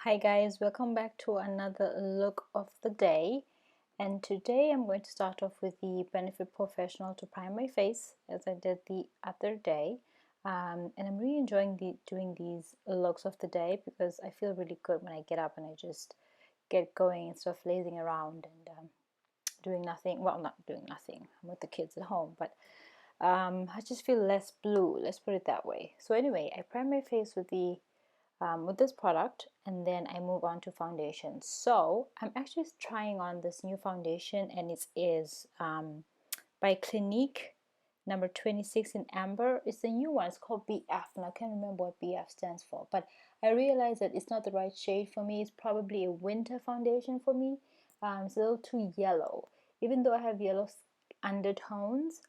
Hi guys, welcome back to another look of the day, and today I'm going to start off with the Benefit Porefessional to prime my face as I did the other day. And I'm really enjoying doing these looks of the day because I feel really good when I get up and I just get going instead of lazing around and doing nothing. Well, not doing nothing, I'm with the kids at home, but I just feel less blue, let's put it that way. So anyway, I prime my face with this product, and then I move on to foundation. So I'm actually trying on this new foundation, and it is by Clinique, number 26 in amber. It's the new one. It's called BF, and I can't remember what BF stands for, but I realized that it's not the right shade for me. It's probably a winter foundation for me. It's a little too yellow, even though I have yellow undertones.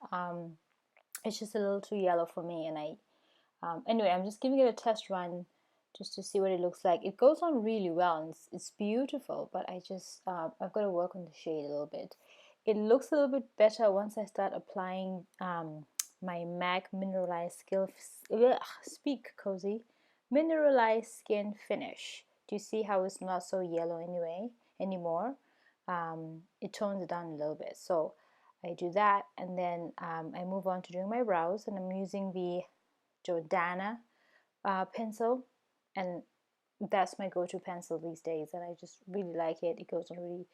It's just a little too yellow for me, and anyway, I'm just giving it a test run just to see what it looks like. It goes on really well, and it's beautiful, but I've got to work on the shade a little bit. It looks a little bit better once I start applying my MAC Mineralized Speak Cozy Mineralized Skin Finish. Do you see how it's not so yellow anymore? It tones it down a little bit. So I do that, and then I move on to doing my brows, and I'm using the Jordana pencil, and that's my go-to pencil these days, and I just really like it. It goes on really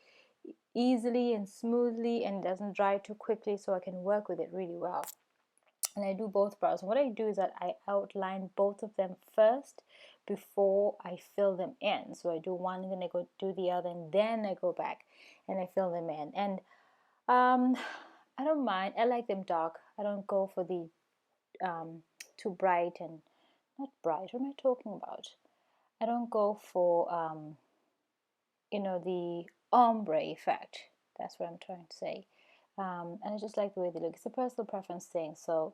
easily and smoothly, and it doesn't dry too quickly, so I can work with it really well. And I do both brows. And what I do is that I outline both of them first before I fill them in. So I do one, and then I go do the other, and then I go back and I fill them in. And I don't mind. I like them dark. I don't go for the too bright and not bright. What am I talking about? I don't go for the ombre effect. That's what I'm trying to say. And I just like the way they look. It's a personal preference thing, so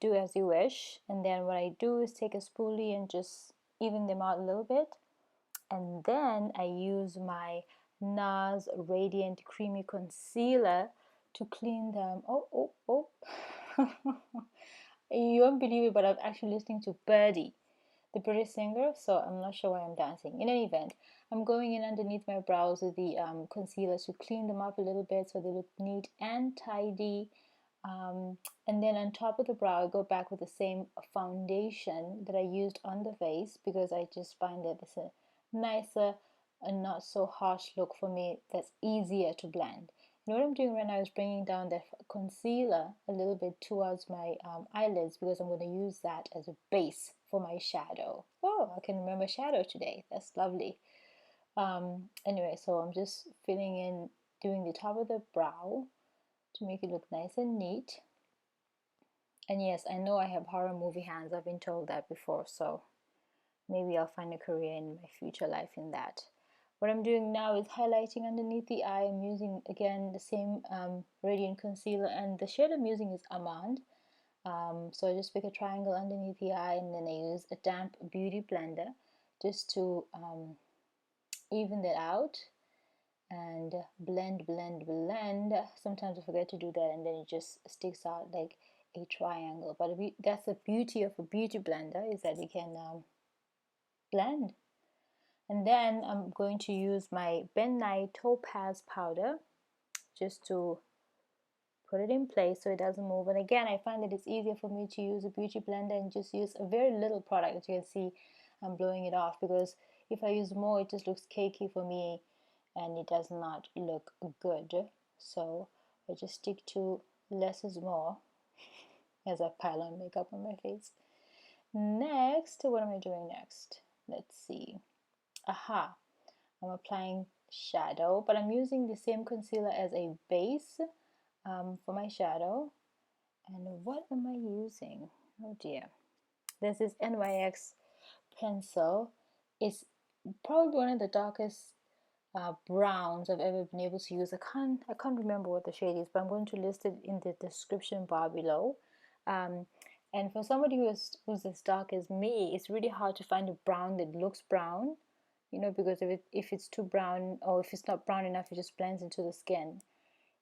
do as you wish. And then what I do is take a spoolie and just even them out a little bit, and then I use my Nars Radiant Creamy Concealer to clean them. Oh. You won't believe it, but I'm actually listening to Birdie, the British singer, so I'm not sure why I'm dancing. In any event, I'm going in underneath my brows with the concealer to clean them up a little bit so they look neat and tidy. And then on top of the brow, I go back with the same foundation that I used on the face because I just find that it's a nicer and not so harsh look for me that's easier to blend. And what I'm doing right now is bringing down the concealer a little bit towards my eyelids because I'm going to use that as a base for my shadow. Oh, I can remember shadow today. That's lovely. Anyway, so I'm just filling in, doing the top of the brow to make it look nice and neat. And yes, I know I have horror movie hands. I've been told that before, so maybe I'll find a career in my future life in that. What I'm doing now is highlighting underneath the eye. I'm using again the same Radiant Concealer, and the shade I'm using is Amande. So I just pick a triangle underneath the eye, and then I use a damp beauty blender just to even that out and blend. Sometimes I forget to do that, and then it just sticks out like a triangle. But that's the beauty of a beauty blender, is that you can blend. And then I'm going to use my Nye Topaz Powder just to put it in place so it doesn't move. And again, I find that it's easier for me to use a beauty blender and just use a very little product. As you can see, I'm blowing it off because if I use more, it just looks cakey for me and it does not look good. So I just stick to less is more as I pile on makeup on my face. Next, what am I doing next? Let's see. Aha, I'm applying shadow, but I'm using the same concealer as a base for my shadow. And what am I using? Oh dear. There's this NYX pencil. It's probably one of the darkest browns I've ever been able to use. I can't remember what the shade is, but I'm going to list it in the description bar below. And for somebody who's as dark as me, it's really hard to find a brown that looks brown, because if it's too brown or if it's not brown enough, it just blends into the skin.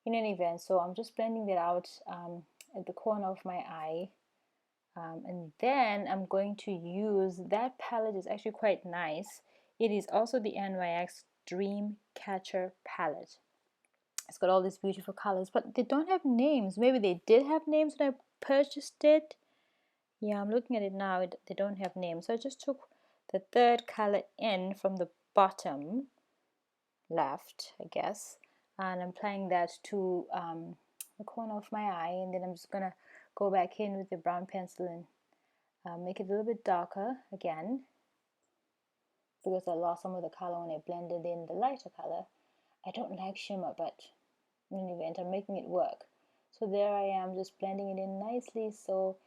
In any event, so I'm just blending that out at the corner of my eye. And then I'm going to use that palette. Is actually quite nice. It is also the NYX Dream Catcher palette. It's got all these beautiful colors, but they don't have names. Maybe they did have names when I purchased it. Yeah, I'm looking at it now. They don't have names. So I just took the third color in from the bottom left, I guess, and I'm applying that to the corner of my eye, and then I'm just gonna go back in with the brown pencil and make it a little bit darker again, because I lost some of the color when I blended in the lighter color. I don't like shimmer, but in any event, I'm making it work. So there I am, just blending it in nicely, so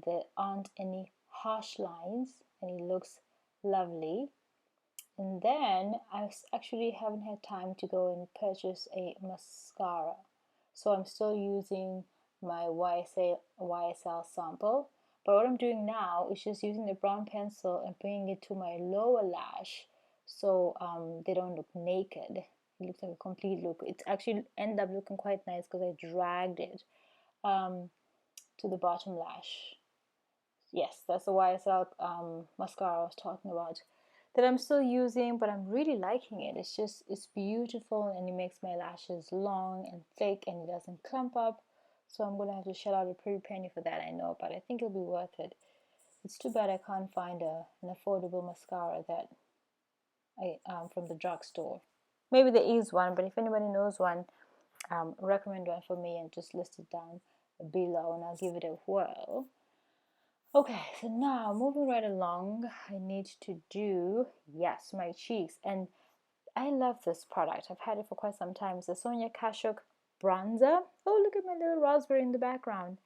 there aren't any harsh lines, and it looks lovely. And then I actually haven't had time to go and purchase a mascara, so I'm still using my YSL sample. But what I'm doing now is just using the brown pencil and bringing it to my lower lash, so they don't look naked. It looks like a complete look. It actually ended up looking quite nice because I dragged it to the bottom lash. Yes, that's the YSL mascara I was talking about, that I'm still using, but I'm really liking it. It's beautiful, and it makes my lashes long and thick, and it doesn't clump up. So I'm gonna have to shell out a pretty penny for that, I know, but I think it'll be worth it. It's too bad I can't find an affordable mascara that from the drugstore. Maybe there is one, but if anybody knows one, recommend one for me and just list it down below, and I'll give it a whirl. Okay, so now moving right along, I need to do, yes, my cheeks. And I love this product. I've had it for quite some time. It's the Sonia Kashuk bronzer. Oh, look at my little raspberry in the background.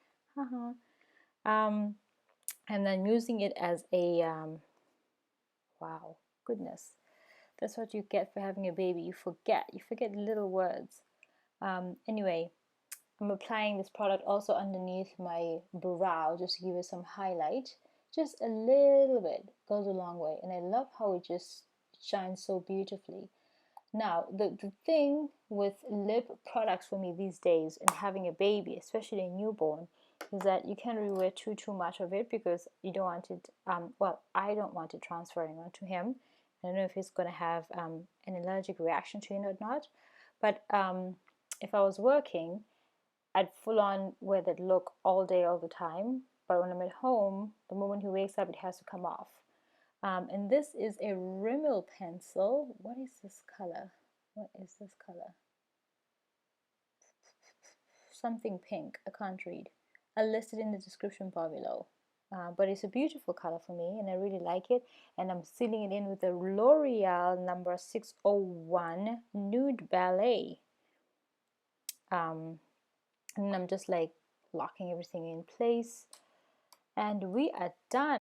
And then using it as a, wow, goodness. That's what you get for having a baby. You forget little words. Anyway, I'm applying this product also underneath my brow, just to give it some highlight. Just a little bit goes a long way, and I love how it just shines so beautifully. Now, the thing with lip products for me these days, and having a baby, especially a newborn, is that you can't really wear too much of it, because you don't want it, well, I don't want it transferring onto him. I don't know if he's going to have an allergic reaction to it or not, but if I was working, I'd full on wear that look all day, all the time. But when I'm at home, the moment he wakes up, it has to come off. And this is a Rimmel pencil. What is this color? What is this color? Something pink. I can't read. I'll list it in the description bar below. But it's a beautiful color for me, and I really like it. And I'm sealing it in with the L'Oreal number 601 Nude Ballet. And I'm just like locking everything in place, and we are done.